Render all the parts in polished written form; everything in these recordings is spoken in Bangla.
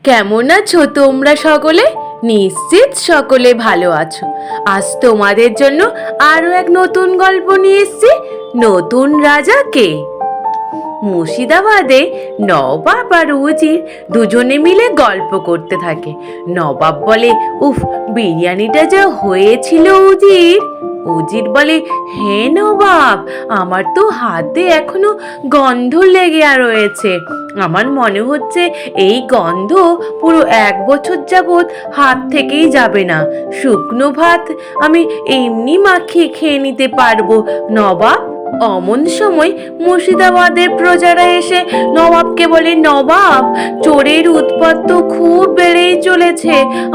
কেমন আছো তোমরা সকলে? নিশ্চিত সকলে ভালো আছো। আজ তোমাদের জন্য আরো এক নতুন গল্প নিয়ে এসেছি। নতুন রাজা কে? মুর্শিদাবাদে নবাব আর উজির দুজনে মিলে গল্প করতে থাকে। নবাব বলে, উফ, বিরিয়ানিটা যা হয়েছিল উজির। উজির বলে, হ্যাঁ নবাব, আমার তো হাতে এখনো গন্ধ লেগে রয়েছে। আমার মনে হচ্ছে এই গন্ধ পুরো 1 বছর যাবৎ হাত থেকেই যাবে না। শুকনো ভাত আমি এমনি মাখিয়ে খেয়ে নিতে পারবো নবাব। অমন সময় মুর্শিদাবাদের প্রজারা এসে নবাবকে বলে, নবাব, চোরের উৎপাত তো খুব বেড়েই চলেছে।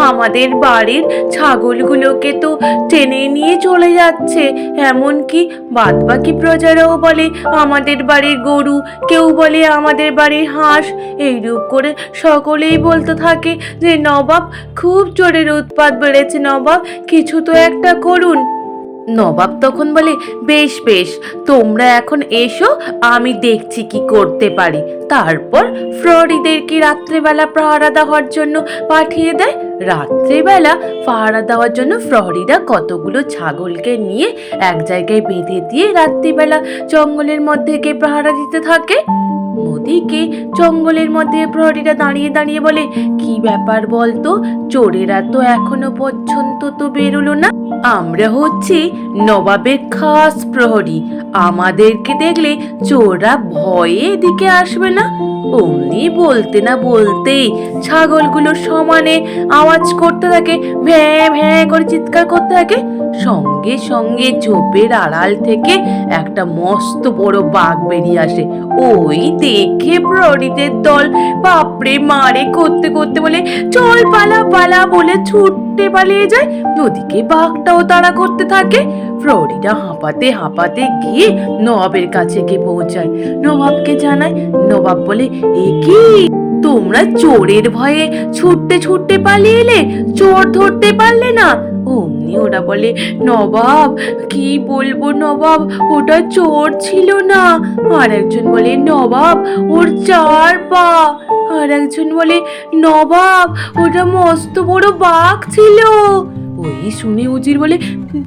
আমাদের বাড়ির ছাগলগুলোকে তো টেনে নিয়ে চলে যাচ্ছে। এমনকি বাদবাকি প্রজারাও বলে আমাদের বাড়ির গরু, কেউ বলে আমাদের বাড়ির হাঁস। এইরূপ করে সকলেই বলতে থাকে যে নবাব, খুব চোরের উৎপাত বেড়েছে নবাব, কিছু তো একটা করুন। নবাব তখন বলে, বেশ বেশ, তোমরা এখন এসো, আমি দেখছি কি করতে পারি। তারপর প্রহরীদেরকে রাত্রেবেলা পাহারা দেওয়ার জন্য পাঠিয়ে দেয়। রাত্রেবেলা পাহারা দেওয়ার জন্য প্রহরীরা কতগুলো ছাগলকে নিয়ে এক জায়গায় বেঁধে দিয়ে রাত্রিবেলা জঙ্গলের মধ্যে গিয়ে পাহারা দিতে থাকে। ওদিকে জঙ্গলের মধ্যে প্রহরীরা দাঁড়িয়ে দাঁড়িয়ে বলে, কি ব্যাপার বলতো, চোরেরা তো এখনো পর্যন্ত তো বেরোলো না। আমরা হচ্ছি নবাবের খাস প্রহরী, আমাদেরকে দেখলে চোররা ভয়ে এদিকে আসবে না। অমনি বলতে না বলতেই ছাগলগুলো সমানে আওয়াজ করতে থাকে, ভ্যাঁ ভ্যাঁ করে চিৎকার করতে থাকে। সঙ্গে সঙ্গে ঝোপের আড়াল থেকে একটা মস্ত বড় বাঘ বেরিয়ে আসে। ওই দেখে প্রহরীদের দল বাপরে মারে করতে করতে বলে, চল পালা পালা বলে ছুটতে পালিয়ে যায়। ওদিকে বাঘটাও তাড়া করতে থাকে। প্রহরীরা হাঁপাতে হাঁপাতে গিয়ে নবাবের কাছে গিয়ে পৌঁছায়। নবাবকে জানায়। নবাব বলে, এ কি, তোমরা চোরের ভয়ে ছুটতে ছুটতে পালিয়ে এলে, চোর ধরতে পারলে না? অমনি ওরা বলে, নবাব, কি বলবো নবাব, ওটা চোর ছিল না। আর একজন বলে, নবাব, ওর 4 পা। আর একজন বলে, নবাব, ওটা মস্ত বড় বাঘ ছিল। ওই শুনে উজির বলে,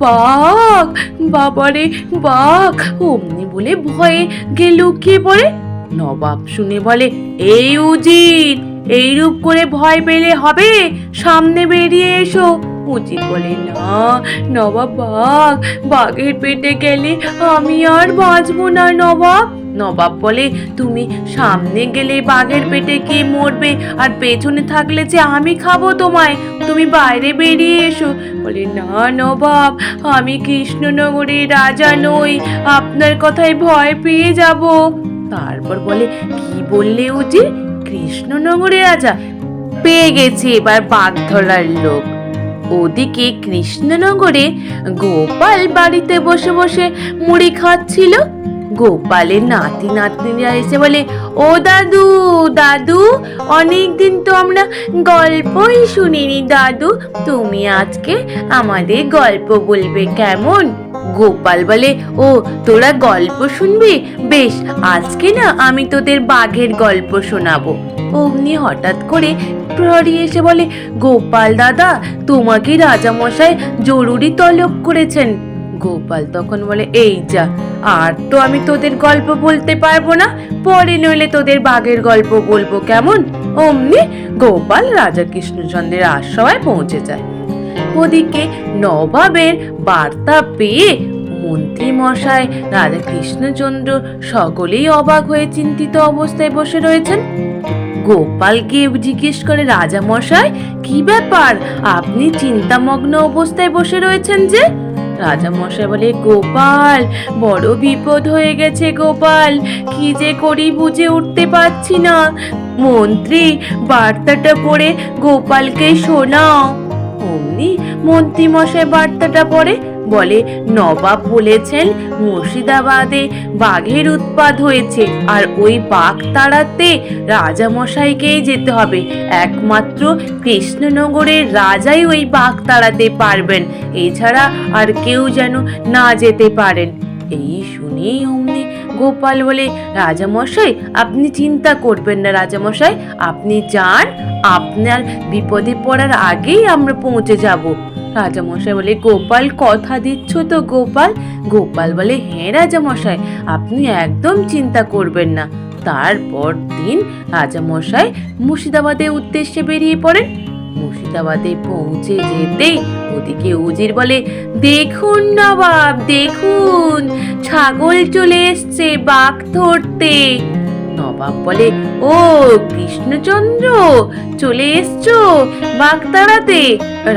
বাঘ, বাবারে বাঘ। অমনি বলে ভয়ে গিয়ে লুকিয়ে পড়ে। নবাব শুনে বলে, এই উজির, এইরূপ করে ভয় পেলে হবে, সামনে বেরিয়ে এসো। উজির বলে, না নবাব, বাঘের পেটে গেলে আমি আর বাঁচবো না নবাব। নবাব বলে, তুমি সামনে গেলে বাঘের পেটে কে মরবে, আর পেছনে থাকলে যে আমি খাবো তোমায়, তুমি বাইরে বেরিয়ে এসো। বলে, না নবাব, আমি কৃষ্ণনগরের রাজা নই, আপনার কথায় ভয় পেয়ে যাব। তারপর বলে, কি বললে উজির, কৃষ্ণনগরে রাজা? পেয়ে গেছি এবার বাঘ ধরার লোক। ওদিকে কৃষ্ণনগরে গোপাল বাড়িতে বসে বসে মুড়ি খাচ্ছিল। গোপালের নাতি নাতনিরা এসে বলে, ও দাদু, দাদু, অনেকদিন তো আমরা গল্পই শুনিনি দাদু, তুমি আজকে আমাদের গল্প বলবে কেমন? গোপাল বলে, ও তোরা গল্প শুনবি, বেশ, আজকে না আমি তোদের বাঘের গল্প শোনাবো। অমনি হঠাৎ করে প্রহরী এসে বলে, গোপাল দাদা, তোমাকে রাজামশাই জরুরি তলব করেছেন। গোপাল তখন বলে, এই যা, আর তো আমি তোদের গল্প বলতে পারবো না, পরে নইলে তোদের বাঘের গল্প বলবো কেমন? অমনি গোপাল রাজা কৃষ্ণচন্দ্রের আশ্রয়ে পৌঁছে যায়। ওদিকে নবাবের বার্তা পেয়ে মন্ত্রী মশাই, রাজা কৃষ্ণচন্দ্র সকলেই অবাক হয়ে চিন্তিত অবস্থায় বসে রয়েছেন। গোপালকে জিজ্ঞেস করে, রাজা মশাই, কি ব্যাপার, আপনি চিন্তামগ্ন অবস্থায় বসে রয়েছেন যে? রাজা মশাই বলে, গোপাল, বড় বিপদ হয়ে গেছে গোপাল, কি যে করি বুঝে উঠতে পারছি না। মন্ত্রী, বার্তাটা পড়ে গোপালকে শোনাও। অমনি মন্ত্রী মশাই বার্তাটা পড়ে। বলে, নবাব বলেছেন মুর্শিদাবাদে বাঘের উৎপাত হয়েছে, আর ওই বাঘ তাড়াতে রাজামশাইকেই যেতে হবে। একমাত্র কৃষ্ণনগরের রাজাই ওই বাঘ তাড়াতে পারবেন, এছাড়া আর কেউ যেন না যেতে পারেন। এই শুনেই অমনি গোপাল বলে, রাজামশাই আপনি চিন্তা করবেন না রাজামশাই, আপনি যান, আপনার বিপদে পড়ার আগেই আমরা পৌঁছে যাব। রাজামশাই বলে, গোপাল কথা দিচ্ছ তো গোপাল? গোপাল বলে, হ্যাঁ রাজামশাই, আপনি একদম চিন্তা করবেন না। তারপর দিন রাজামশাই মুর্শিদাবাদের উদ্দেশ্যে বেরিয়ে পড়েন। মুর্শিদাবাদে পৌঁছে যেতেই ওদিকে উজির বলে, দেখুন নবাব দেখুন, ছাগল চলে এসছে বাঘ ধরতে। নবাব বলে, ও কৃষ্ণচন্দ্র, চলে এসছো বাঘ তাড়াতে?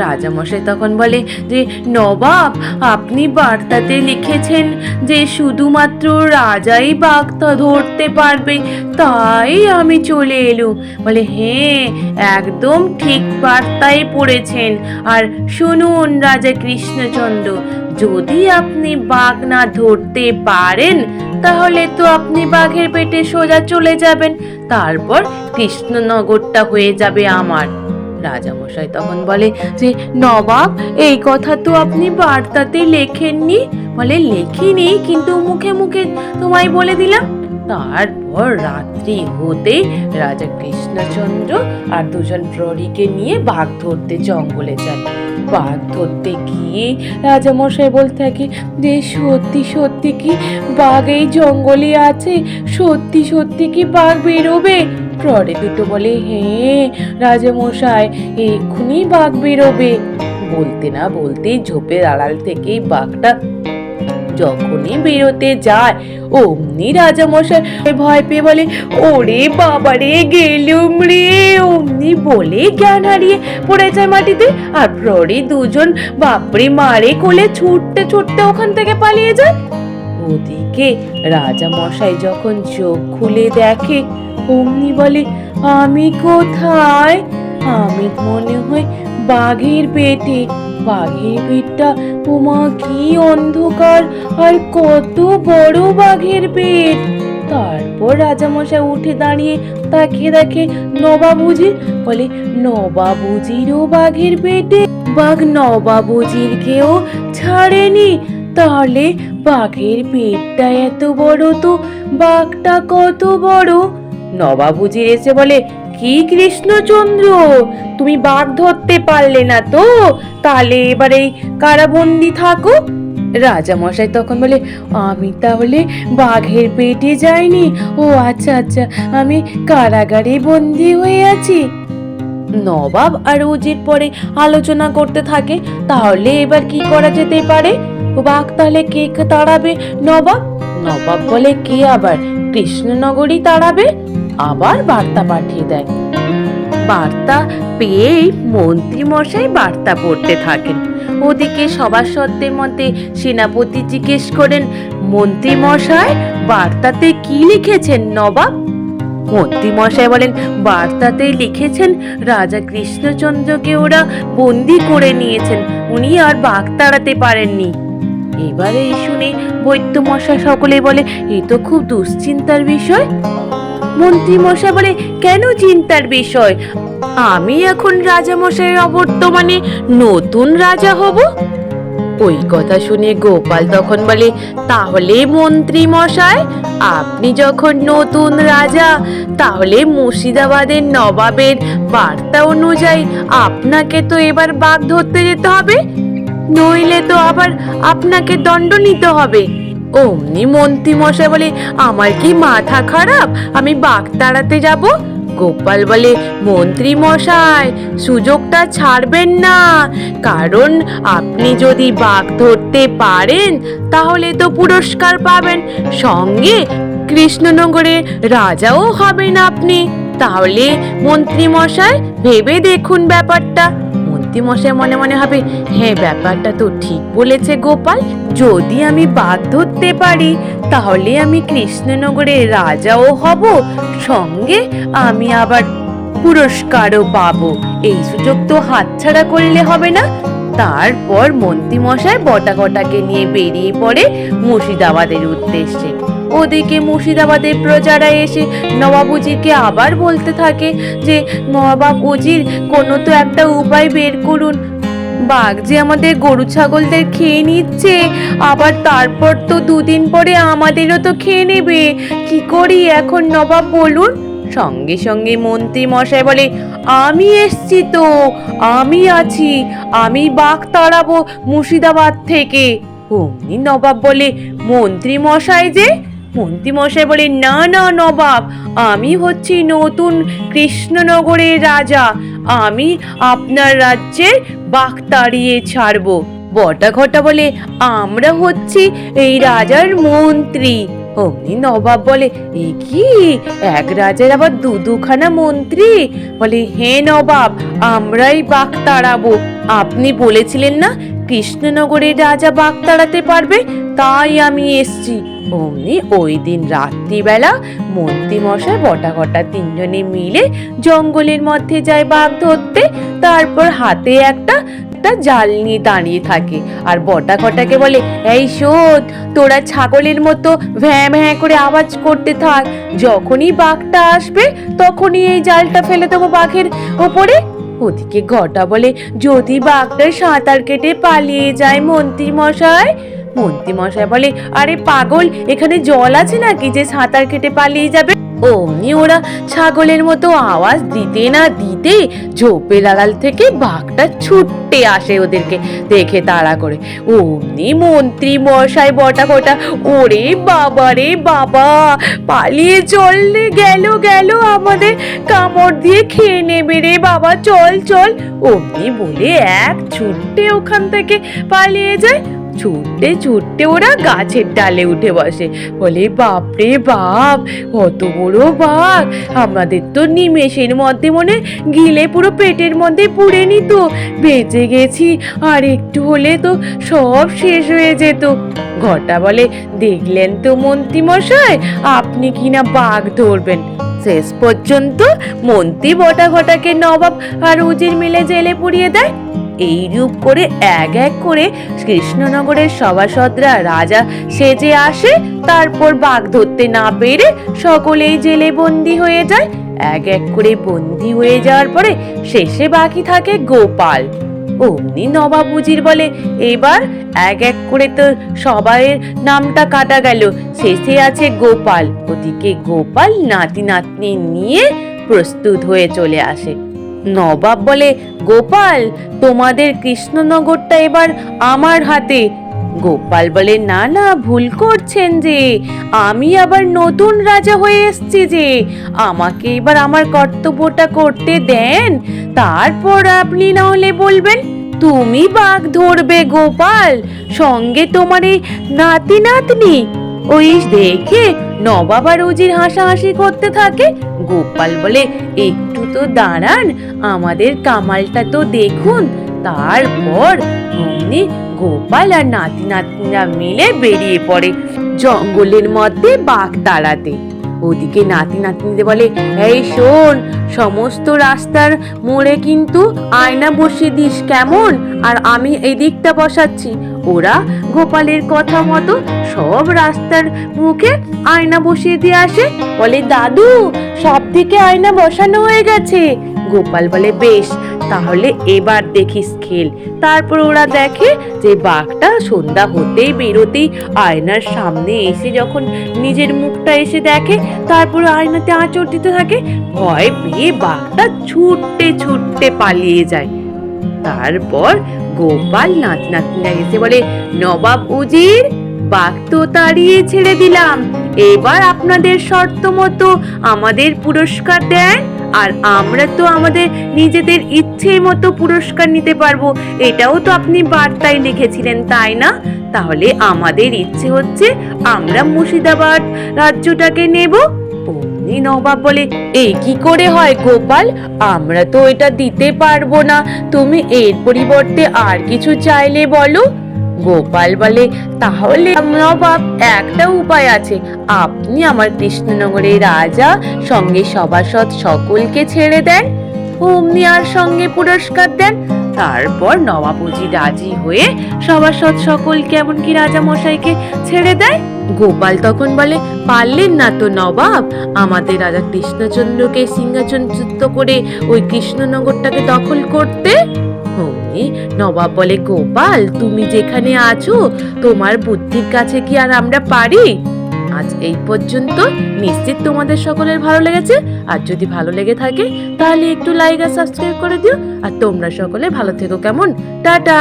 রাজামশাই তখন বলে যে, নবাব আপনি বার্তাতে লিখেছেন যে শুধুমাত্র রাজাই বাঘ ধরতে পারবে, তাই আমি চলে এলুম। বলে, হ্যাঁ একদম ঠিক বার্তায় পড়েছেন। আর শুনুন রাজা কৃষ্ণচন্দ্র, যদি আপনি বাঘ না ধরতে পারেন তাহলে তো আপনি বাঘের পেটে সোজা চলে যাবেন, তারপর কৃষ্ণনগরটা হয়ে যাবে আমার। রাজামশাই তখন বলে যে, নবাব এই কথা তো আপনি বার্তাতে লেখেননি। বলে, লেখিনি, কিন্তু মুখে মুখে তোমায় বলে দিলাম। তারপর রাত্রি হতে রাজা কৃষ্ণচন্দ্র আর দুজন প্রহরীকে নিয়ে বাঘ ধরতে জঙ্গলে যায়। বাঘ ধরতে গিয়ে রাজামশাই বলতে থাকে যে, সত্যি সত্যি কি বাঘ এই জঙ্গলে আছে? সত্যি সত্যি কি বাঘ বেরোবে? প্রহরী দুটো বলে, হ্যাঁ রাজামশাই, এক্ষুনি বাঘ বেরোবে। বলতে না বলতেই ঝোপের আড়াল থেকেই বাঘটা যখনই বেরোতে যায় অমনি রাজামশাই ভয় পেয়ে বলে, ওরে বাবারে গেলুম রে, অমনি বলে জ্ঞান হারিয়ে পড়ে যায় মাটিতে। আর প্রহরী দুজন বাপরে মারে কোলে ছুটতে ছুটতে ওখান থেকে পালিয়ে যায়। ওদিকে রাজামশাই যখন চোখ খুলে দেখে অমনি বলে, আমি কোথায়? আমি মনে হয় বাঘের পেটে। বাঘের পেটটা, ওমা কি অন্ধকার, আর কত বড় বাঘের পেট। তারপর রাজামশাই উঠে দাঁড়িয়ে তাকিয়ে দেখে নবাব উজির। বলে, নবাব উজিরও বাঘের পেটে? বাঘ নবাব উজিরকেও ছাড়েনি? তাহলে বাঘের পেটটা এত বড়, তো বাঘটা কত বড়? নবাব উজির এসে বলে, কি কৃষ্ণচন্দ্র, তুমি বাঘ ধরতে পারলে না তো? তাহলে এবার এই কারাবন্দি থাকো। রাজামশাই তখন বলে, আমি তাহলে বাঘের পেটে যাইনি? ও আচ্ছা আচ্ছা, আমি কারাগারে বন্দি হয়ে আছি। নবাব আর উজির পরে আলোচনা করতে থাকে, তাহলে এবার কি করা যেতে পারে? বাঘ তাহলে কে তাড়াবে? নবাব। নবাব বলে, কে আবার? কৃষ্ণনগরী তাড়াবে। আবার বার্তা পাঠিয়ে দেয়। বার্তা পেয়েই মন্ত্রী মশাই বার্তা পড়তে থাকেন। ওদিকে সভাসদদের মধ্যে সেনাপতি জিজ্ঞেস করেন, মন্ত্রী মশাই বার্তাতে কি লিখেছেন নবাব? মন্ত্রী মশাই বলেন, বার্তাতে লিখেছেন রাজা কৃষ্ণচন্দ্রকে ওরা বন্দি করে নিয়েছেন, উনি আর বাঘ তাড়াতে পারেননি। এবারে শুনে বৈদ্য মশাই সকলে বলে, এ তো খুব দুশ্চিন্তার বিষয়। মন্ত্রী মশাই বলে, কেন চিন্তার বিষয়? আমি এখন রাজা মশাইয়ের অবর্তমানে নতুন রাজা হব। ওই কথা শুনে গোপাল তখন বলে, তাহলে মন্ত্রী মশাই আপনি যখন নতুন রাজা, তাহলে মুর্শিদাবাদের নবাবের বার্তা অনুযায়ী আপনাকে তো এবার বাঘ ধরতে যেতে হবে, নইলে তো আবার আপনাকে দণ্ড নিতে হবে। অমনি মন্ত্রী মশাই বলে, আমার কি মাথা খারাপ, আমি বাঘ তাড়াতে যাব? গোপাল বলে, মন্ত্রী মশাই সুযোগটা ছাড়বেন না, কারণ আপনি যদি বাঘ ধরতে পারেন তাহলে তো পুরস্কার পাবেন, সঙ্গে কৃষ্ণনগরে রাজাও হবেন আপনি। তাহলে মন্ত্রী মশাই ভেবে দেখুন ব্যাপারটা। মন্ত্রী মশাই মনে মনে হবে, হ্যাঁ ব্যাপারটা তো ঠিক বলেছে গোপাল, যদি আমি বাঘ ধরতে পারি তাহলে আমি কৃষ্ণনগরের রাজাও হব, সঙ্গে আমি আবার পুরস্কারও পাবো। এই সুযোগ তো হাতছাড়া করলে হবে না। তারপর মন্ত্রী মশাই বটাঘটাকে নিয়ে বেরিয়ে পড়ে মুর্শিদাবাদের উদ্দেশ্যে। ওদিকে মুর্শিদাবাদের প্রজারা এসে নবাব উজিরকে আবার বলতে থাকে যে, নবাব উজির কোনো তো একটা উপায় বের করুন। বাঘ যে আমাদের গরু ছাগলদের খেয়ে নিচ্ছে, আবার তারপর তো দুদিন পরে আমাদেরও তো খেয়ে নেবে। কি করি এখন নবাব বলুন? সঙ্গে সঙ্গে মন্ত্রী মশাই বলে, আমি এসছি তো, আমি আছি, আমি বাঘ তাড়াবো মুর্শিদাবাদ থেকে। অমনি নবাব বলে, মন্ত্রী মশাই যে? মন্ত্রী মশাই বলে, না না নবাব, আমি হচ্ছি নতুন কৃষ্ণনগরের রাজা, আমি আপনার রাজ্যে বাঘ তাড়িয়ে ছাড়বো। বটা ঘটা বলে, আমরা হচ্ছি এই রাজার মন্ত্রী। অমনি নবাব বলে, এ কি, এক রাজার আবার দুখানা মন্ত্রী? বলে, হ্যাঁ নবাব, আমরাই বাঘ তাড়াবো। আপনি বলেছিলেন না কৃষ্ণনগরের রাজা বাঘ তাড়াতে পারবে, তাই আমি এসছি। অমনি ওই দিন রাত্রিবেলা মন্ত্রী মশাই বটা ঘটা তিনজনে মিলে জঙ্গলের মধ্যে যায় বাঘ ধরতে। তারপর হাতে একটা জাল নিয়ে দাঁড়িয়ে থাকে আর বটা ঘটাকে বলে, এই শোধ, তোরা ছাগলের মতো ভ্যাঁ ভ্যাঁ করে আওয়াজ করতে থাক, যখনই বাঘটা আসবে তখনই এই জালটা ফেলে দেবো বাঘের ওপরে। ওদিকে ঘটা বলে, যদি বাঘটা সাঁতার কেটে পালিয়ে যায় মন্ত্রী মশাই? মন্ত্রী মশাই বলে, আরে পাগল, এখানে জল আছে নাকি যে সাঁতার কেটে পালিয়ে যাবে? অমনি ওরা ছাগলের মতো আওয়াজ দিতে না দিতে ঝোপের আড়াল থেকে বাঘটা ছুটে আসে ওদেরকে দেখে তাড়া করে। অমনি মন্ত্রী মশাই বটা ঘটা, ওরে বাবা রে বাবা, পালিয়ে চললে গেল গেল, আমাদের কামড় দিয়ে খেয়ে নেবে রে বাবা, চল চল। অমনি বলে এক ছুটে ওখান থেকে পালিয়ে যায়। ছুটতে ছুটতে ওরা গাছের ডালে উঠে বসে। বলে, বাপরে বাপ, কত বড় বাঘ, আমাদের তো নিমেষের মধ্যে মনে গিলে পুরো পেটের মধ্যে পুড়ে নিত, বেঁচে গেছি, আর একটু হলে তো সব শেষ হয়ে যেত। ঘটা বলে, দেখলেন তো মন্ত্রী মশাই, আপনি কিনা বাঘ ধরবেন। শেষ পর্যন্ত মন্ত্রী বটা ঘটাকে নবাব আর উজির মিলে জেলে পুড়িয়ে দেয়। এই রূপ করে এক এক করে কৃষ্ণনগরের সভাসদরা রাজা সেজে আসে। তারপর বাঘ ধরতে না পেরে সকলেই জেলে বন্দি হয়ে যায়। এক এক করে বন্দি হয়ে যাওয়ার পরে শেষে বাকি থাকে গোপাল। অমনি নবাব উজির বলে, এবার এক এক করে তো সবাইয়ের নামটা কাটা গেল, শেষে আছে গোপাল। ওদিকে গোপাল নাতি নাতনি নিয়ে প্রস্তুত হয়ে চলে আসে। নবাব বলে, গোপাল, তোমাদের কৃষ্ণনগরটা এবার আমার হাতে। গোপাল বলে, না না, ভুল করছেন যে, আমি আবার নতুন রাজা হয়ে এসেছি যে, আমাকে এবার আমার কর্তব্যটা করতে দেন, তারপর আপনি না হলে বলবেন। তুমি বাঘ ধরবে গোপাল, সঙ্গে তোমার এই নাতি নাতনি? ওই দেখে নবাব আর উজির হাসাহাসি করতে থাকে। গোপাল বলে, একটু তো দাঁড়ান, আমাদের কামালটা তো দেখুন। তারপর অমনি গোপাল আর নাতি নাতনিরা মিলে বেরিয়ে পড়ে জঙ্গলের মধ্যে বাঘ তাড়াতে। ওদিকে নাতি নাতনিদের বলে, এই শোন, সমস্ত রাস্তার মোড়ে কিন্তু আয়না বসিয়ে দিস কেমন, আর আমি এই দিকটা বসাচ্ছি। ওরা গোপালের কথা মতো সব রাস্তার মুখে আয়না বসিয়ে দিয়ে আসে। বলে, দাদু, সব দিকে আয়না বসানো হয়ে গেছে। গোপাল বলে, বেশ, তাহলে এবার দেখিস খেল। তারপর ওরা দেখে যে বাঘটা সন্ধ্যা হতেই বেরোতেই আয়নার সামনে এসে যখন নিজের মুখটা এসে দেখে, তারপর আয়নাতে আঁচড় দিতে থাকে। ভয় পেয়ে বাঘটা ছুটতে ছুটতে পালিয়ে যায়। তারপর গোপাল নাতি নাতনিরা এসে বলে, নবাব উজির, বাঘ তো তাড়িয়ে ছেড়ে দিলাম, এবার আপনাদের শর্ত মতো আমাদের পুরস্কার দেন, আর আমরা তো আমাদের নিজেদের ইচ্ছে মতো পুরস্কার নিতে পারবো। এটাও তো আপনি বার্তায় লিখেছিলেন, তাই না? তাহলে আমাদের ইচ্ছে হচ্ছে আমরা মুর্শিদাবাদ রাজ্যটাকে নেব। অমনি নবাব বলে, এই কি করে হয় গোপাল, আমরা তো এটা দিতে পারবো না, তুমি এর পরিবর্তে আর কিছু চাইলে বলো। গোপাল বলে, তাহলে নবাব, একটা উপায় আছে, আপনি আমার কৃষ্ণনগরের রাজা সঙ্গে সভাসদ সকলকে ছেড়ে দেন, অমনি আর সঙ্গে পুরস্কার দেন। তারপর নবাব উজির রাজি হয়ে সভাসদ সকলকে এমনকি রাজা মশাইকে ছেড়ে দেয়। গোপাল তখন বলে, পারলেন না তো নবাব আমাদের রাজা কৃষ্ণচন্দ্রকে সিংহাসনচ্যুত করে ওই কৃষ্ণনগরটাকে দখল করতে? অমনি নবাব বলে, গোপাল তুমি যেখানে আছো তোমার বুদ্ধির কাছে কি আর আমরা পারি? আজ এই পর্যন্ত। নিশ্চিত তোমাদের সকলের ভালো লেগেছে। আর যদি ভালো লেগে থাকে তাহলে একটু লাইক আর সাবস্ক্রাইব করে দিও। আর তোমরা সকলে ভালো থেকো, কেমন? টাটা।